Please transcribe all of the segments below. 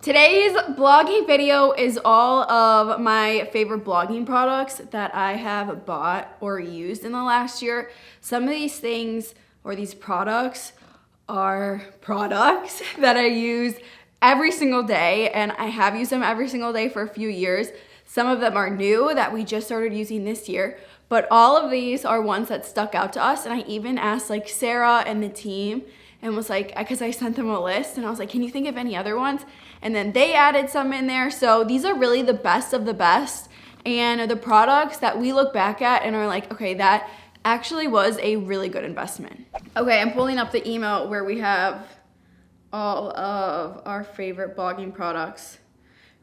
Today's blogging video is all of my favorite blogging products that I have bought or used in the last year. Some of these things or these products are products that I use every single day, and I have used them every single day for a few years. Some of them are new that we just started using this year, but all of these are ones that stuck out to us. And I even asked like Sarah and the team and was like, because I sent them a list and I was like, can you think of any other ones? And then they added some in there. So these are really the best of the best and the products that we look back at and are like, okay, that actually was a really good investment. Okay, I'm pulling up the email where we have all of our favorite blogging products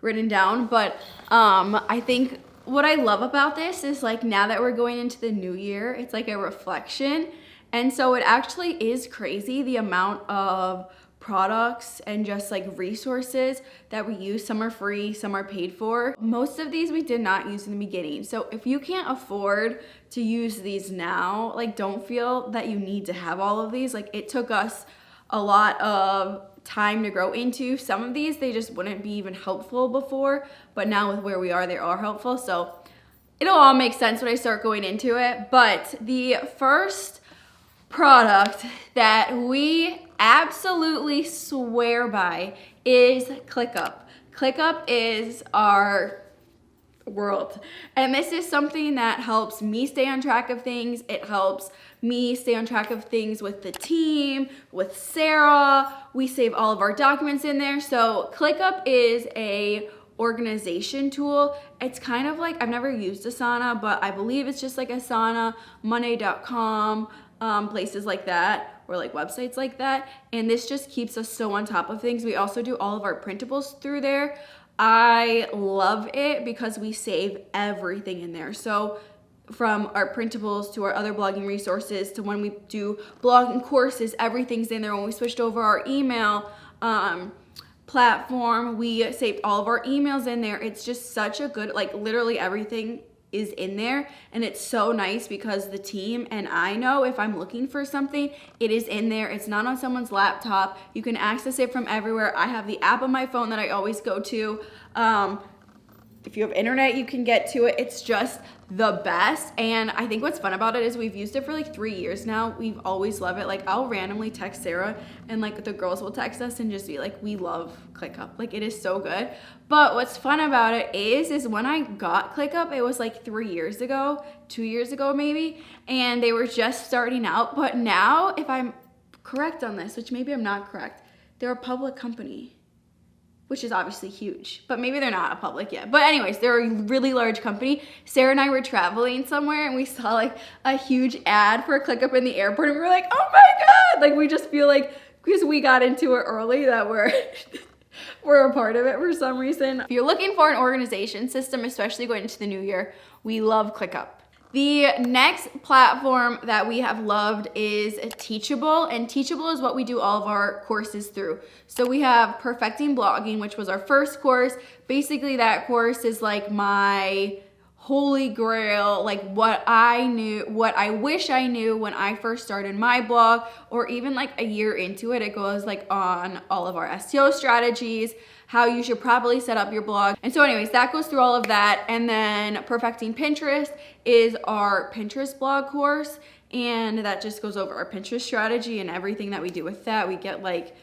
written down. But I think what I love about this is like now that we're going into the new year, it's like a reflection. And so it actually is crazy the amount of products and just like resources that we use. Some are free, some are paid for. Most of these we did not use in the beginning. So if you can't afford to use these now, like don't feel that you need to have all of these. Like it took us a lot of time to grow into. Some of these, they just wouldn't be even helpful before, but now with where we are, they are helpful. So it'll all make sense when I start going into it. But the first product that we absolutely swear by is Clickup. Clickup is our world. And this is something that helps me stay on track of things. It helps me stay on track of things with the team, with Sarah. We save all of our documents in there. So Clickup is a organization tool. It's kind of like, I've never used Asana, but I believe it's just like Asana, Monday.com, places like that, or like websites like that. And this just keeps us so on top of things. We also do all of our printables through there. I love it because we save everything in there. So from our printables to our other blogging resources to when we do blogging courses, everything's in there. When we switched over our email platform, we saved all of our emails in there. It's just such a good, like literally everything is in there, and it's so nice because the team and I know if I'm looking for something, it is in there. It's not on someone's laptop. You can access it from everywhere. I have the app on my phone that I always go to. If you have internet, you can get to it. It's just the best. And I think what's fun about it is we've used it for like 3 years now. We've always loved it. Like I'll randomly text Sarah and like the girls will text us and just be like, we love Clickup. Like it is so good. But what's fun about it is when I got Clickup, it was like 3 years ago, 2 years ago maybe, and they were just starting out. But now, if I'm correct on this, which maybe I'm not correct, they're a public company, which is obviously huge, but maybe they're not a public yet. But anyways, they're a really large company. Sarah and I were traveling somewhere and we saw like a huge ad for Clickup in the airport and we were like, oh my God. Like we just feel like, because we got into it early, that we're a part of it for some reason. If you're looking for an organization system, especially going into the new year, we love Clickup. The next platform that we have loved is Teachable, and Teachable is what we do all of our courses through. So we have Perfecting Blogging, which was our first course. Basically that course is like my holy grail, like what I wish I knew when I first started my blog, or even like a year into it. It goes like on all of our SEO strategies, how you should probably set up your blog. And so anyways, that goes through all of that. And then Perfecting Pinterest is our Pinterest blog course. And that just goes over our Pinterest strategy and everything that we do with that. We get like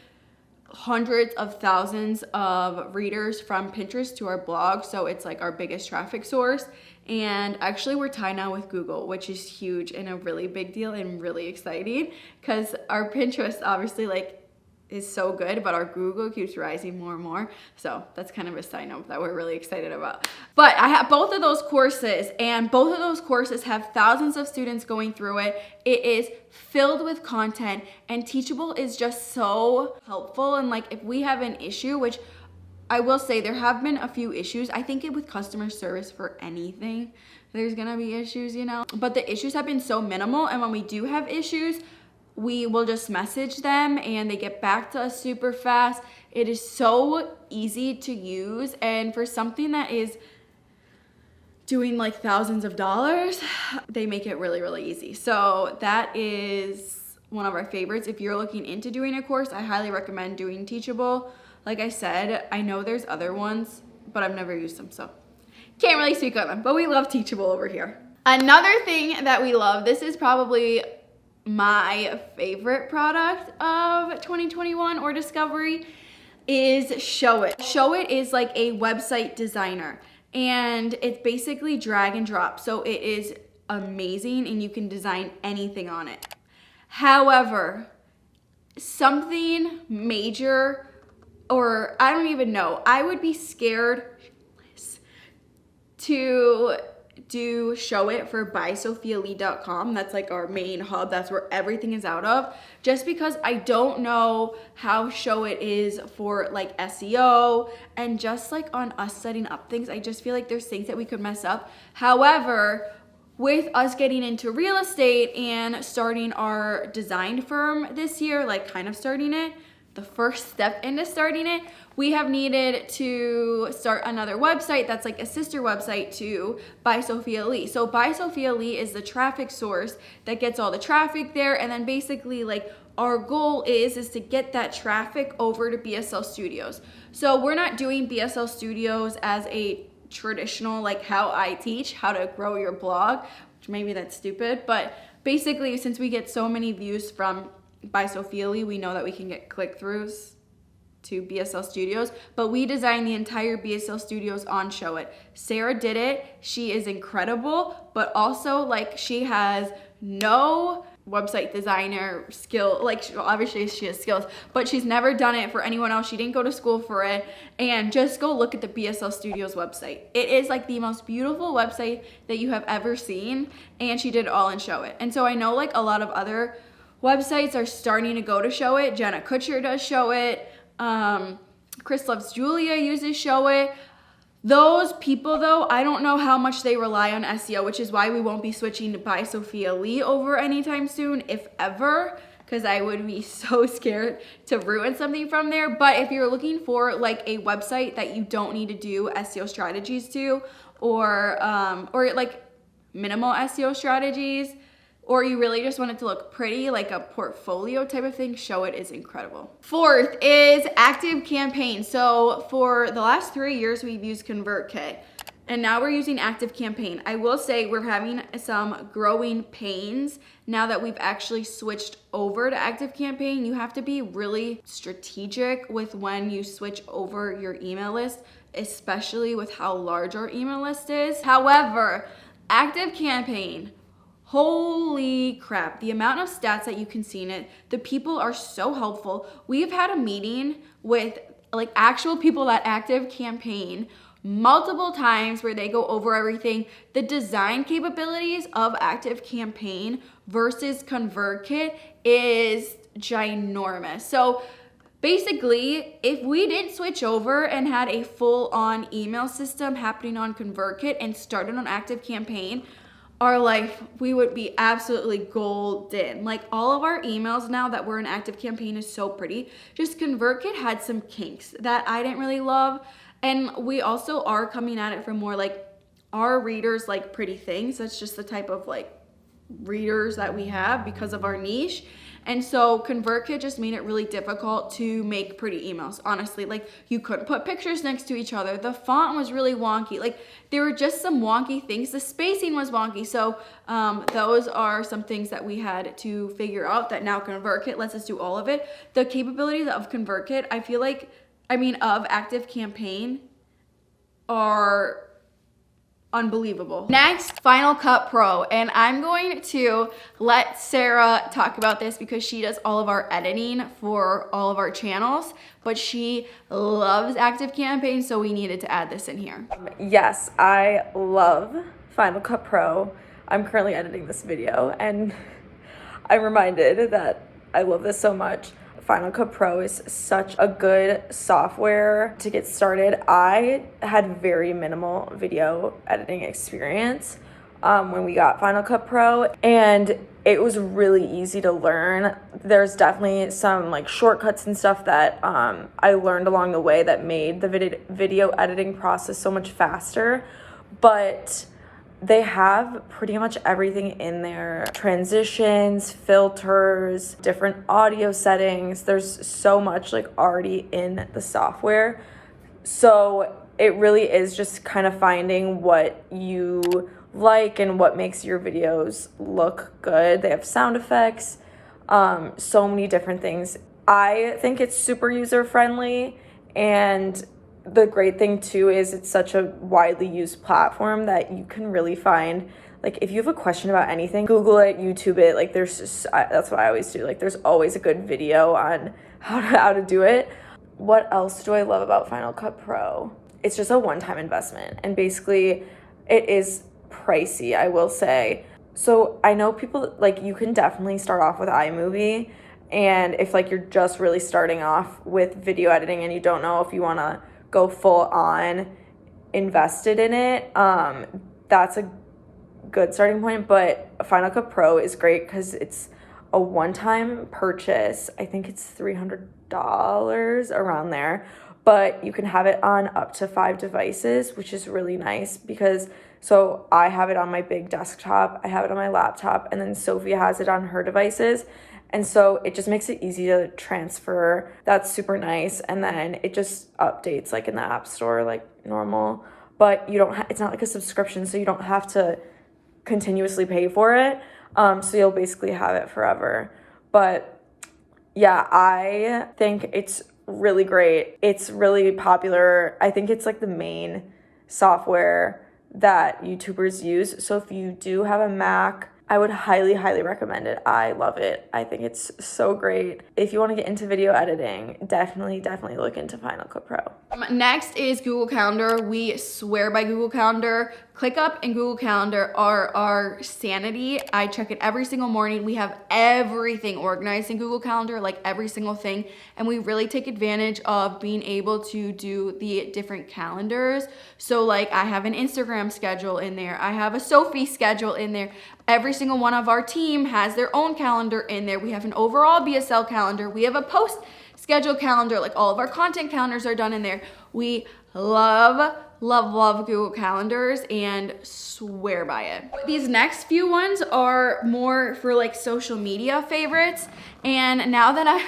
hundreds of thousands of readers from Pinterest to our blog. So it's like our biggest traffic source. And actually we're tied now with Google, which is huge and a really big deal and really exciting because our Pinterest obviously like is so good, but our Google keeps rising more and more. So that's kind of a side note that we're really excited about. But I have both of those courses, and both of those courses have thousands of students going through it. It is filled with content, and Teachable is just so helpful. And like if we have an issue, which I will say there have been a few issues. I think with customer service for anything, there's gonna be issues, you know, but the issues have been so minimal. And when we do have issues, we will just message them and they get back to us super fast. It is so easy to use, and for something that is doing like thousands of dollars, they make it really, really easy. So that is one of our favorites. If you're looking into doing a course, I highly recommend doing Teachable. Like I said, I know there's other ones, but I've never used them, so can't really speak on them, but we love Teachable over here. Another thing that we love, this is probably my favorite product of 2021 or discovery, is Showit. Showit is like a website designer, and it's basically drag and drop. So it is amazing and you can design anything on it. However, something major, or I don't even know, I would be scared to do Showit for buysophialee.com. That's like our main hub. That's where everything is out of. Just because I don't know how Showit is for like SEO and just like on us setting up things. I just feel like there's things that we could mess up. However, with us getting into real estate and starting our design firm this year, like kind of starting it, the first step into starting it, we have needed to start another website that's like a sister website to By Sophia Lee. So By Sophia Lee is the traffic source that gets all the traffic there, and then basically like our goal is to get that traffic over to BSL Studios. So we're not doing BSL Studios as a traditional like how I teach how to grow your blog, which maybe that's stupid, but basically since we get so many views from By Sophia Lee, we know that we can get click-throughs to BSL Studios, but we designed the entire BSL Studios on Showit. Sarah did it. She is incredible, but also like she has no website designer skill. Like obviously she has skills, but she's never done it for anyone else. She didn't go to school for it. And just go look at the BSL Studios website. It is like the most beautiful website that you have ever seen, and she did it all in Showit. And so I know like a lot of other websites are starting to go to Showit. Jenna Kutcher does Showit. Chris Loves Julia uses Showit. Those people though, I don't know how much they rely on SEO, which is why we won't be switching to By Sophia Lee over anytime soon, if ever, because I would be so scared to ruin something from there. But if you're looking for like a website that you don't need to do SEO strategies to, or like minimal SEO strategies, or you really just want it to look pretty, like a portfolio type of thing, Showit is incredible. Fourth is ActiveCampaign. So for the last 3 years, we've used ConvertKit, and now we're using ActiveCampaign. I will say we're having some growing pains now that we've actually switched over to ActiveCampaign. You have to be really strategic with when you switch over your email list, especially with how large our email list is. However, ActiveCampaign, holy crap, the amount of stats that you can see in it, the people are so helpful. We've had a meeting with like actual people at ActiveCampaign multiple times where they go over everything. The design capabilities of ActiveCampaign versus ConvertKit is ginormous. So basically, if we didn't switch over and had a full-on email system happening on ConvertKit and started on ActiveCampaign, our life, we would be absolutely golden. Like all of our emails now that we're in ActiveCampaign is so pretty. Just ConvertKit had some kinks that I didn't really love. And we also are coming at it from more like our readers like pretty things. That's just the type of like readers that we have because of our niche. And so ConvertKit just made it really difficult to make pretty emails, honestly. Like you couldn't put pictures next to each other. The font was really wonky. Like there were just some wonky things. The spacing was wonky. So those are some things that we had to figure out that now ConvertKit lets us do all of it. The capabilities of ConvertKit, I feel like, of ActiveCampaign are unbelievable. Next, Final Cut Pro, and I'm going to let Sarah talk about this because she does all of our editing for all of our channels, but she loves ActiveCampaign, so we needed to add this in here. Yes, I love Final Cut Pro. I'm currently editing this video, and I'm reminded that I love this so much. Final Cut Pro is such a good software to get started. I had very minimal video editing experience when we got Final Cut Pro, and it was really easy to learn. There's definitely some like shortcuts and stuff that I learned along the way that made the video editing process so much faster, but they have pretty much everything in there. Transitions, filters, different audio settings. There's so much like already in the software. So it really is just kind of finding what you like and what makes your videos look good. They have sound effects, so many different things. I think it's super user friendly, and the great thing too is it's such a widely used platform that you can really find, like, if you have a question about anything, Google it, YouTube it. Like, that's what I always do. Like, there's always a good video on how to do it. What else do I love about Final Cut Pro? It's just a one-time investment, and basically it is pricey, I will say. So I know people, like, you can definitely start off with iMovie, and if like you're just really starting off with video editing and you don't know if you want to go full on invested in it, that's a good starting point. But Final Cut Pro is great because it's a one-time purchase. I think it's $300 around there, but you can have it on up to 5 devices, which is really nice because so I have it on my big desktop, I have it on my laptop, and then Sophia has it on her devices. And so it just makes it easy to transfer. That's super nice. And then it just updates like in the App Store like normal, but you don't it's not like a subscription, so you don't have to continuously pay for it. So you'll basically have it forever. But yeah, I think it's really great. It's really popular. I think it's like the main software that YouTubers use. So if you do have a Mac, I would highly, highly recommend it. I love it. I think it's so great. If you want to get into video editing, definitely look into Final Cut Pro. Next is Google Calendar. We swear by Google Calendar. Clickup and Google Calendar are our sanity. I check it every single morning. We have everything organized in Google Calendar, like every single thing. And we really take advantage of being able to do the different calendars. So like I have an Instagram schedule in there. I have a Sophie schedule in there. Every single one of our team has their own calendar in there. We have an overall BSL calendar. We have a post schedule calendar. Like all of our content calendars are done in there. We love Google Calendars and swear by it. These next few ones are more for like social media favorites. And now that I'm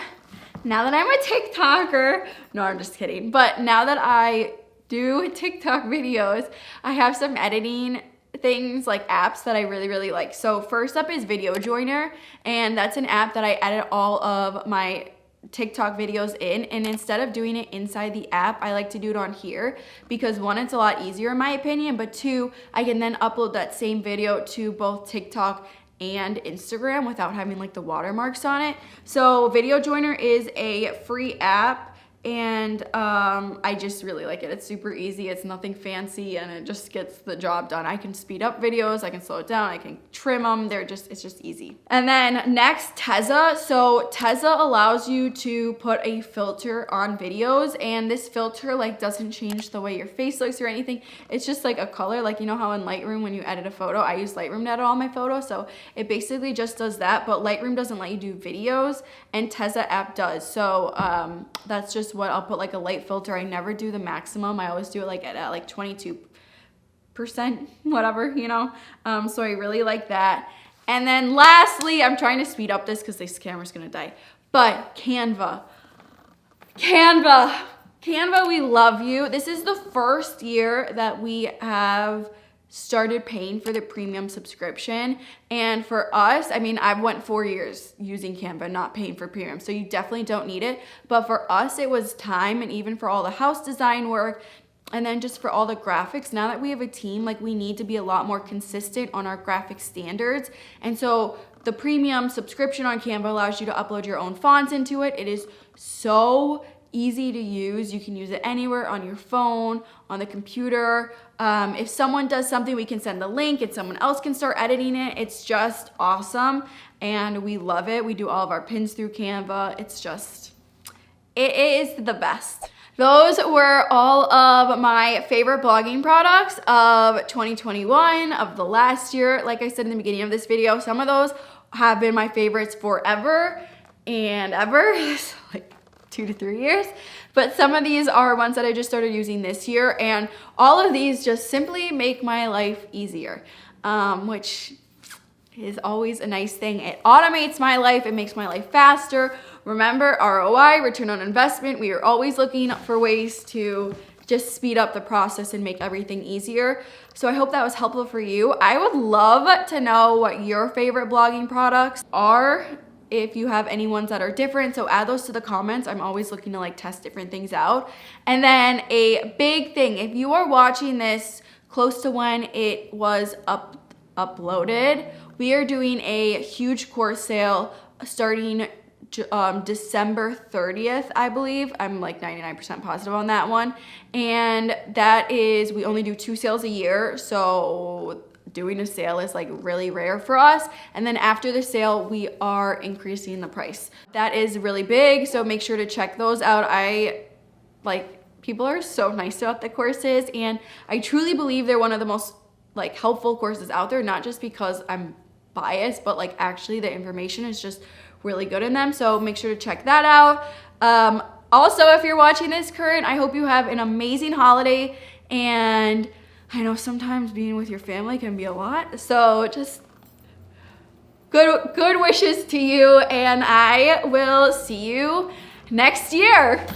a TikToker, no, I'm just kidding. But now that I do TikTok videos, I have some editing things like apps that I really like. So first up is Video Joiner, and that's an app that I edit all of my TikTok videos in, and instead of doing it inside the app, I like to do it on here because one, it's a lot easier in my opinion, but two, I can then upload that same video to both TikTok and Instagram without having like the watermarks on it. So Video Joiner is a free app, and I just really like it. It's super easy, it's nothing fancy, and it just gets the job done. I can speed up videos, I can slow it down, I can trim them. It's just easy. And then next, Tezza. So Tezza allows you to put a filter on videos, and this filter like doesn't change the way your face looks or anything. It's just like a color, like you know how in Lightroom when you edit a photo, I use Lightroom to edit all my photos, so it basically just does that, but Lightroom doesn't let you do videos, and Tezza app does. So that's just what I'll put, like a light filter. I never do the maximum. I always do it like at like 22%, whatever, you know. So I really like that. And then lastly, I'm trying to speed up this because this camera's gonna die, but Canva, we love you. This is the first year that we have started paying for the premium subscription, and for us, I mean, I've went 4 years using Canva, not paying for premium, so you definitely don't need it. But for us, it was time, and even for all the house design work, and then just for all the graphics, now that we have a team, like we need to be a lot more consistent on our graphic standards. And so the premium subscription on Canva allows you to upload your own fonts into it. It is so easy to use. You can use it anywhere, on your phone, on the computer. If someone does something, we can send the link and someone else can start editing it. It's just awesome, and we love it. We do all of our pins through Canva. It is the best. Those were all of my favorite blogging products of 2021, of the last year. Like I said in the beginning of this video, some of those have been my favorites forever and ever. Like 2 to 3 years, but some of these are ones that I just started using this year, and all of these just simply make my life easier. which is always a nice thing. It automates my life. It makes my life faster. Remember, ROI, return on investment. We are always looking for ways to just speed up the process and make everything easier. So I hope that was helpful for you. I would love to know what your favorite blogging products are, if you have any ones that are different. So add those to the comments. I'm always looking to like test different things out. And then a big thing, if you are watching this close to when it was uploaded, we are doing a huge course sale starting December 30th, I believe. I'm like 99% positive on that one. And that is, we only do 2 sales a year. So doing a sale is like really rare for us. And then after the sale, we are increasing the price. That is really big. So make sure to check those out. People are so nice about the courses, and I truly believe they're one of the most like helpful courses out there, not just because I'm biased, but like actually the information is just really good in them. So make sure to check that out. Also, if you're watching this current, I hope you have an amazing holiday. And I know sometimes being with your family can be a lot. So just good wishes to you, and I will see you next year.